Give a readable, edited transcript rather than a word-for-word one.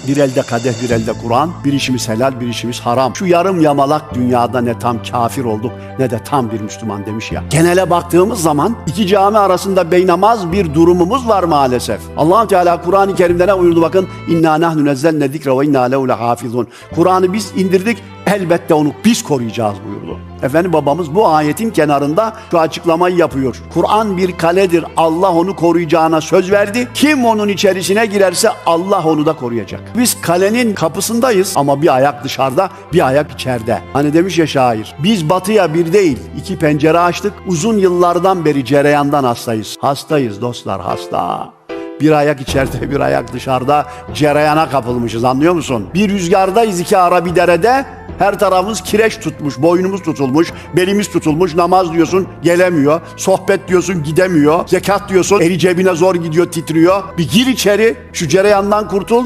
Bir elde kadeh, bir elde Kur'an. Bir işimiz helal, bir işimiz haram. Şu yarım yamalak dünyada ne tam kafir olduk ne de tam bir Müslüman demiş ya. Genele baktığımız zaman iki cami arasında beynamaz bir durumumuz var maalesef. Allah Teala Kur'an-ı Kerim'de ne buyurdu bakın? İnna nahnu nezzelne zikre ve inna lehu lehafizun. Kur'an'ı biz indirdik, elbette onu biz koruyacağız buyurdu. Efendim babamız bu ayetin kenarında şu açıklamayı yapıyor. Kur'an bir kaledir. Allah onu koruyacağına söz verdi. Kim onun içerisine girerse Allah onu da koruyacak. Biz kalenin kapısındayız ama bir ayak dışarıda, bir ayak içeride. Hani demiş ya şair, biz batıya bir değil, iki pencere açtık. Uzun yıllardan beri cereyandan hastayız. Hastayız dostlar, hasta. Bir ayak içeride, bir ayak dışarıda cereyana kapılmışız, anlıyor musun? Bir rüzgardayız iki ara bir derede. Her tarafımız kireç tutmuş, boynumuz tutulmuş, belimiz tutulmuş, namaz diyorsun gelemiyor, sohbet diyorsun gidemiyor, zekat diyorsun eli cebine zor gidiyor, titriyor. Bir gir içeri, şu cereyandan kurtul.